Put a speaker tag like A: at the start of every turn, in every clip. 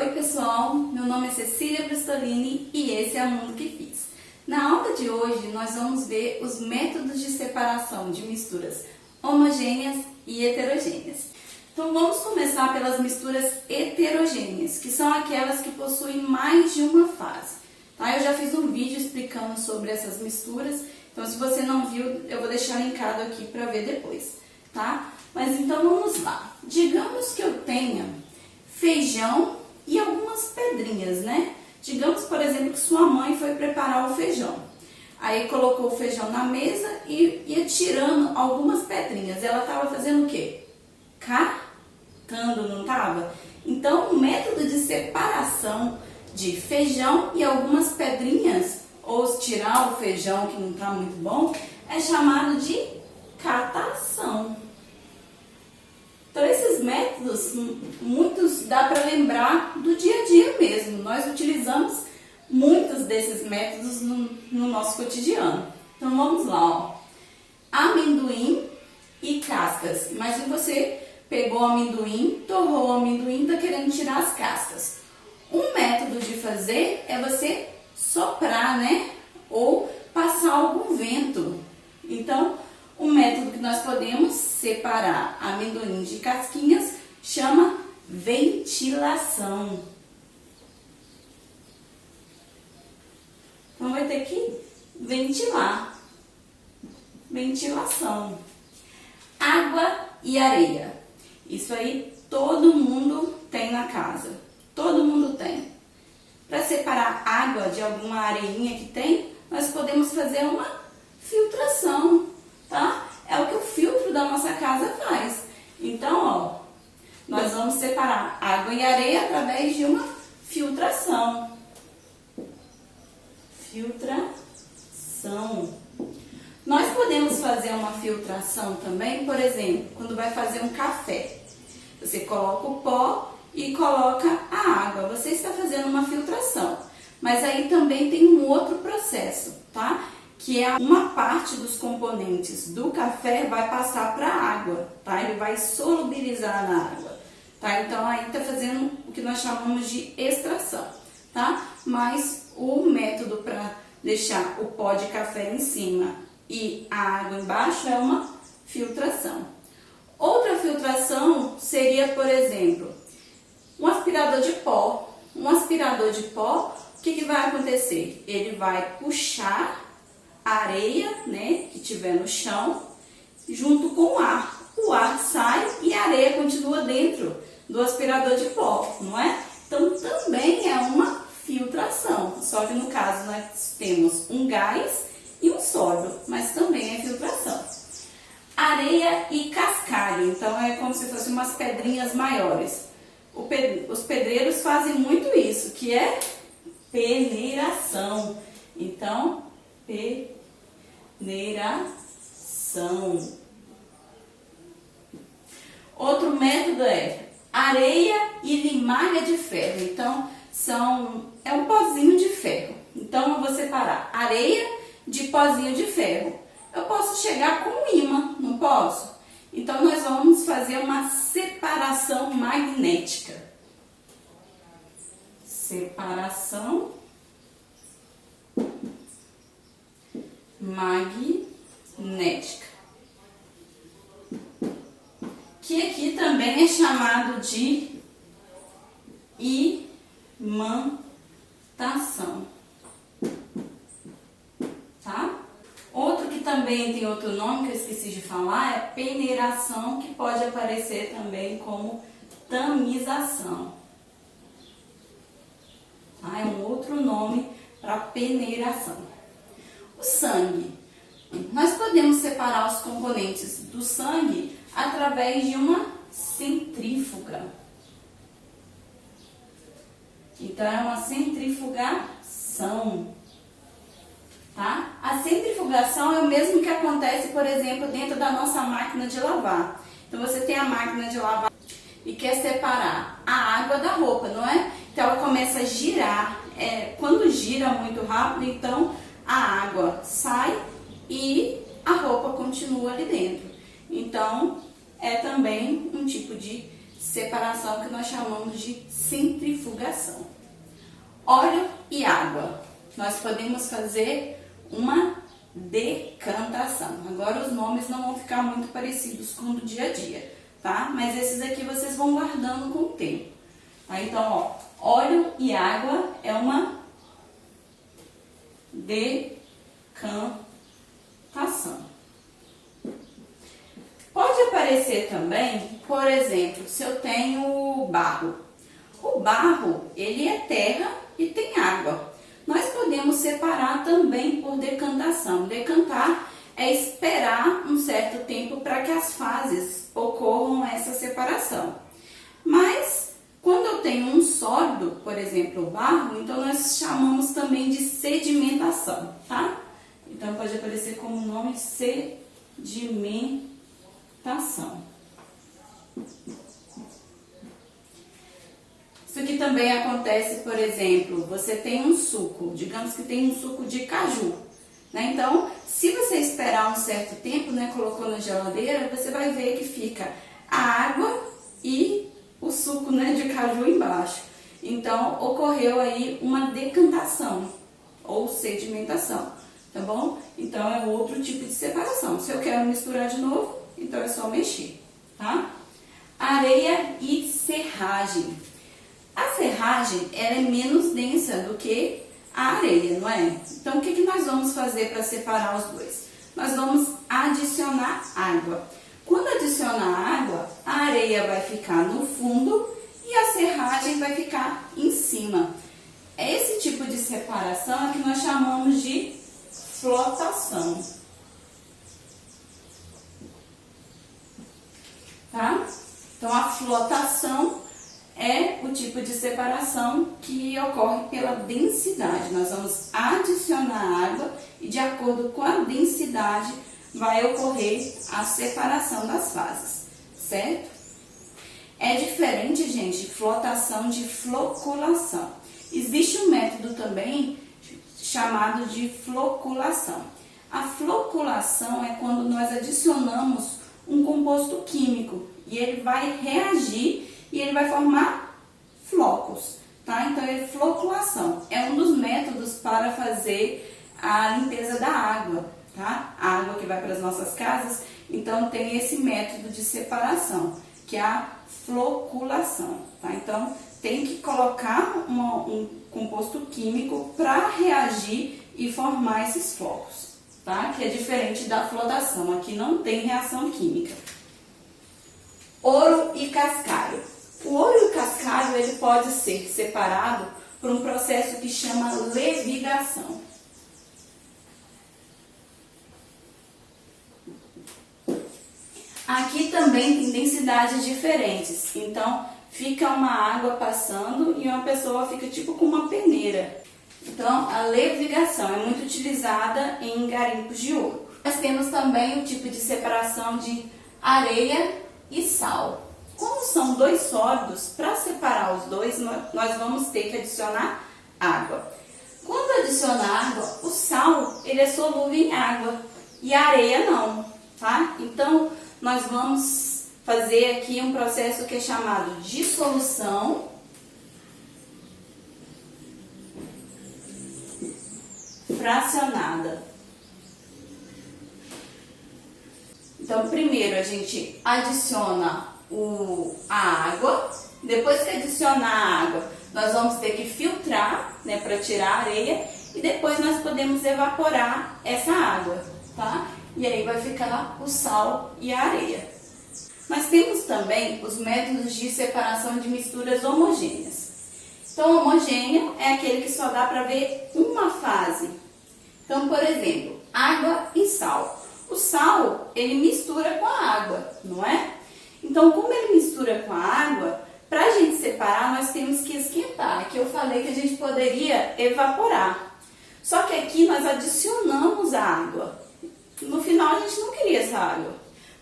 A: Oi pessoal, meu nome é Cecília Brustolini e esse é o Mundo que Fiz. Na aula de hoje nós vamos ver os métodos de separação de misturas homogêneas e heterogêneas. Então vamos começar pelas misturas heterogêneas, que são aquelas que possuem mais de uma fase. Tá? Eu já fiz um vídeo explicando sobre essas misturas, então se você não viu, eu vou deixar linkado aqui para ver depois. Tá? Mas então vamos lá. Digamos que eu tenha feijão e algumas pedrinhas, né? Digamos, por exemplo, que sua mãe foi preparar o feijão. Aí colocou o feijão na mesa e ia tirando algumas pedrinhas. Ela estava fazendo o quê? Catando, não estava? Então, o método de separação de feijão e algumas pedrinhas, ou tirar o feijão que não está muito bom, é chamado de catação. Então, esses métodos, muitos dá para lembrar do dia a dia mesmo. Nós utilizamos muitos desses métodos no nosso cotidiano. Então, vamos lá, ó. Amendoim e cascas. Imagine você pegou o amendoim, torrou o amendoim e está querendo tirar as cascas. Um método de fazer é você soprar, né? Ou passar algum vento. Então, o método que nós podemos separar amendoim de casquinhas chama ventilação. Então, vai ter que ventilar. Ventilação. Água e areia. Isso aí todo mundo tem na casa. Todo mundo tem. Para separar água de alguma areinha que tem, nós podemos fazer uma filtração. Tá? É o que o filtro da nossa casa faz. Então, ó, nós vamos separar água e areia através de uma filtração. Filtração. Nós podemos fazer uma filtração também, por exemplo, quando vai fazer um café. Você coloca o pó e coloca a água. Você está fazendo uma filtração. Mas aí também tem um outro processo, tá? Que é uma parte dos componentes do café vai passar para a água, tá? Ele vai solubilizar na água, tá? Então, aí tá fazendo o que nós chamamos de extração, tá? Mas o método para deixar o pó de café em cima e a água embaixo é uma filtração. Outra filtração seria, por exemplo, um aspirador de pó. Um aspirador de pó, o que vai acontecer? Ele vai puxar a areia, né, que tiver no chão, junto com o ar. O ar sai e a areia continua dentro do aspirador de pó, não é? Então, também é uma filtração. Só que no caso nós temos um gás e um sólido, mas também é filtração. Areia e cascalho, então é como se fossem umas pedrinhas maiores. Os pedreiros fazem muito isso, que é peneiração. Então, peneiração. Outro método é areia e limalha de ferro. Então, é um pozinho de ferro. Então, eu vou separar areia de pozinho de ferro. Eu posso chegar com um ímã, não posso? Então, nós vamos fazer uma separação magnética. Separação magnética, que aqui também é chamado de imantação, tá? Outro que também tem outro nome que eu esqueci de falar é peneiração, que pode aparecer também como tamização, tá? É um outro nome para peneiração. O sangue. Nós podemos separar os componentes do sangue através de uma centrífuga. Então, é uma centrifugação. Tá? A centrifugação é o mesmo que acontece, por exemplo, dentro da nossa máquina de lavar. Então, você tem a máquina de lavar e quer separar a água da roupa, não é? Então, ela começa a girar. Quando gira muito rápido, então a água sai e a roupa continua ali dentro. Então, é também um tipo de separação que nós chamamos de centrifugação. Óleo e água. Nós podemos fazer uma decantação. Agora os nomes não vão ficar muito parecidos com o do dia a dia, tá? Mas esses aqui vocês vão guardando com o tempo. Tá? Então, ó, óleo e água é uma decantação. Pode aparecer também, por exemplo, se eu tenho barro. O barro, ele é terra e tem água. Nós podemos separar também por decantação. Decantar é esperar um certo tempo para que as fases ocorram essa separação. Mas, quando eu tenho um sólido, por exemplo, o barro, então nós chamamos também de sedimentação, tá? Então, pode aparecer como nome sedimentação. Isso aqui também acontece, por exemplo, você tem um suco, digamos que tem um suco de caju, né? Então, se você esperar um certo tempo, né, colocou na geladeira, você vai ver que fica a água e o suco, né, de caju embaixo. Então, ocorreu aí uma decantação ou sedimentação, tá bom? Então, é outro tipo de separação. Se eu quero misturar de novo, então é só mexer, tá? Areia e serragem. A serragem, ela é menos densa do que a areia, não é? Então, o que nós vamos fazer para separar os dois? Nós vamos adicionar água. Quando adicionar água, a areia vai ficar no fundo e a serragem vai ficar em cima. Esse tipo de separação é que nós chamamos de flotação. Tá? Então, a flotação é o tipo de separação que ocorre pela densidade. Nós vamos adicionar água e, de acordo com a densidade, vai ocorrer a separação das fases, certo? É diferente, gente, flotação de floculação. Existe um método também chamado de floculação. A floculação é quando nós adicionamos um composto químico e ele vai reagir e ele vai formar flocos, tá? Então, é floculação. É um dos métodos para fazer a limpeza da água, tá? A água que vai para as nossas casas, então tem esse método de separação, que é a floculação, tá? Então, tem que colocar um composto químico para reagir e formar esses flocos, tá? Que é diferente da flotação, aqui não tem reação química. Ouro e cascalho. O ouro e o cascalho, ele pode ser separado por um processo que chama levigação. Aqui também tem densidades diferentes, então fica uma água passando e uma pessoa fica tipo com uma peneira. Então, a levigação é muito utilizada em garimpos de ouro. Nós temos também o tipo de separação de areia e sal. Como são dois sólidos, para separar os dois, nós vamos ter que adicionar água. Quando adicionar água, o sal ele é solúvel em água e a areia não, tá? Então, nós vamos fazer aqui um processo que é chamado dissolução fracionada. Então, primeiro a gente adiciona a água. Depois que adicionar a água, nós vamos ter que filtrar, né, para tirar a areia, e depois nós podemos evaporar essa água, tá? E aí vai ficar o sal e a areia. Nós temos também os métodos de separação de misturas homogêneas. Então, homogênea é aquele que só dá para ver uma fase. Então, por exemplo, água e sal. O sal, ele mistura com a água, não é? Então, como ele mistura com a água, para a gente separar, nós temos que esquentar. Aqui eu falei que a gente poderia evaporar. Só que aqui nós adicionamos a água. No final, a gente não queria essa água.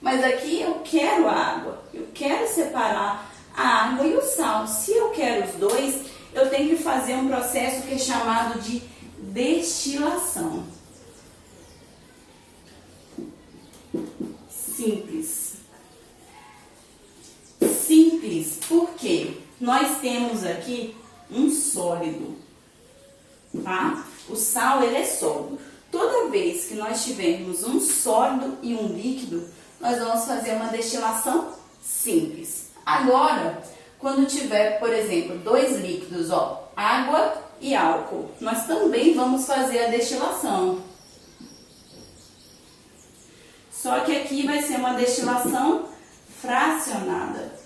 A: Mas aqui eu quero a água. Eu quero separar a água e o sal. Se eu quero os dois, eu tenho que fazer um processo que é chamado de destilação. Simples. simples porque nós temos aqui um sólido, tá? O sal, ele é sólido. Toda vez que nós tivermos um sólido e um líquido, nós vamos fazer uma destilação simples. Agora, quando tiver, por exemplo, dois líquidos, ó, água e álcool, nós também vamos fazer a destilação. Só que aqui vai ser uma destilação fracionada.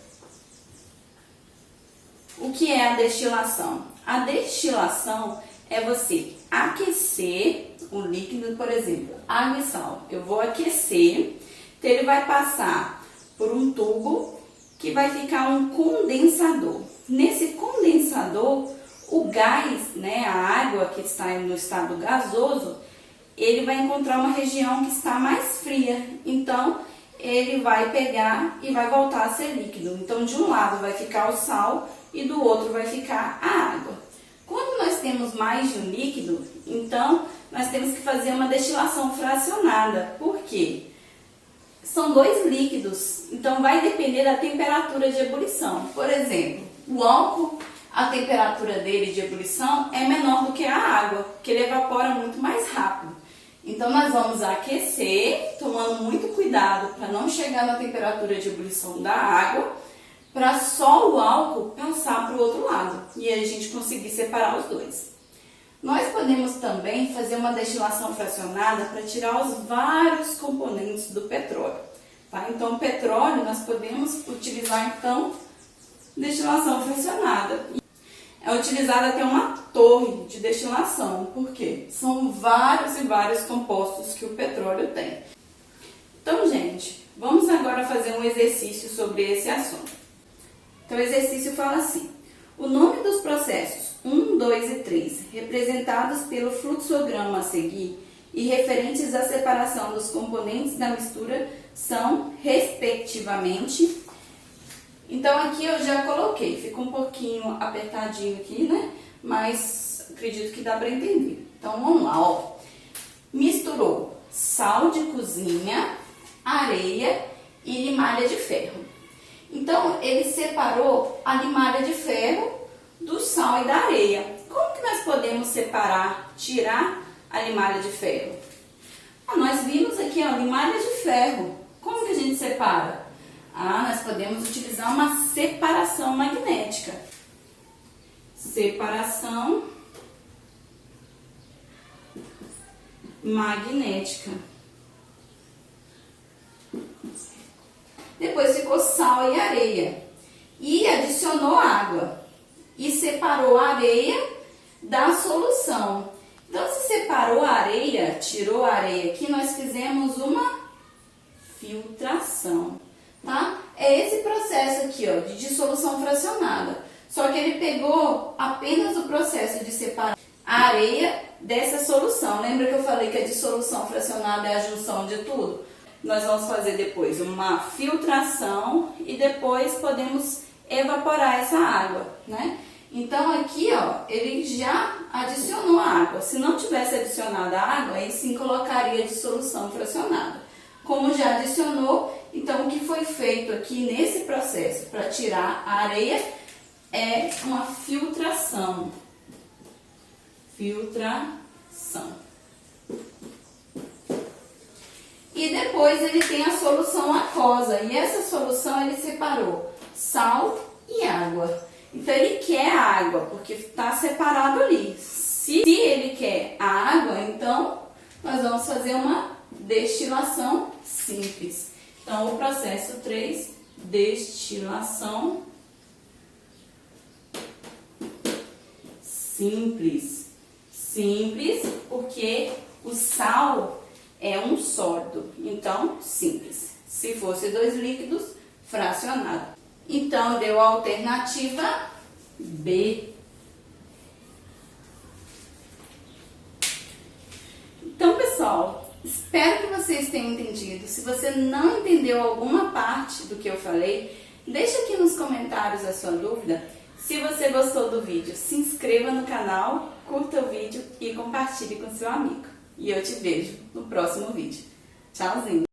A: O que é a destilação? A destilação é você aquecer o líquido, por exemplo, água e sal. Eu vou aquecer, então ele vai passar por um tubo que vai ficar um condensador. Nesse condensador, o gás, né, a água que está no estado gasoso, ele vai encontrar uma região que está mais fria. Então, ele vai pegar e vai voltar a ser líquido. Então, de um lado vai ficar o sal e do outro vai ficar a água. Quando nós temos mais de um líquido, então nós temos que fazer uma destilação fracionada. Por quê? São dois líquidos, então vai depender da temperatura de ebulição. Por exemplo, o álcool, a temperatura dele de ebulição é menor do que a água, porque ele evapora muito mais rápido. Então nós vamos aquecer, tomando muito cuidado para não chegar na temperatura de ebulição da água, para só o álcool passar para o outro lado e a gente conseguir separar os dois. Nós podemos também fazer uma destilação fracionada para tirar os vários componentes do petróleo, tá? Então, o petróleo nós podemos utilizar, então, destilação fracionada. É utilizada até uma torre de destilação, porque são vários e vários compostos que o petróleo tem. Então, gente, vamos agora fazer um exercício sobre esse assunto. Então, o exercício fala assim: o nome dos processos 1, 2 e 3, representados pelo fluxograma a seguir e referentes à separação dos componentes da mistura, são, respectivamente... Então, aqui eu já coloquei, fica um pouquinho apertadinho aqui, né? Mas acredito que dá para entender. Então, vamos lá, ó. Misturou sal de cozinha, areia e limalha de ferro. Então, ele separou a limalha de ferro do sal e da areia. Como que nós podemos separar, tirar a limalha de ferro? Nós vimos aqui, ó, limalha de ferro. Como que a gente separa? Nós podemos utilizar uma separação magnética. Separação magnética. Depois ficou sal e areia. E adicionou água. E separou a areia da solução. Então, se separou a areia, tirou a areia aqui, nós fizemos uma filtração. Tá? É esse processo aqui, ó, de dissolução fracionada. Só que ele pegou apenas o processo de separar a areia dessa solução. Lembra que eu falei que a dissolução fracionada é a junção de tudo? Nós vamos fazer depois uma filtração e depois podemos evaporar essa água, né? Então aqui, ó, ele já adicionou a água. Se não tivesse adicionado a água, aí sim colocaria a dissolução fracionada. Como já adicionou, então o que foi feito aqui nesse processo para tirar a areia é uma filtração. Filtração. E depois ele tem a solução aquosa. E essa solução ele separou sal e água. Então ele quer a água, porque está separado ali. Se ele quer a água, então nós vamos fazer uma destilação simples. Então, o processo 3, destilação simples. Simples porque o sal é um sólido, então simples. Se fosse dois líquidos, fracionado. Então, deu a alternativa B. Então, pessoal, espero que vocês tenham entendido. Se você não entendeu alguma parte do que eu falei, deixa aqui nos comentários a sua dúvida. Se você gostou do vídeo, se inscreva no canal, curta o vídeo e compartilhe com seu amigo. E eu te vejo no próximo vídeo. Tchauzinho!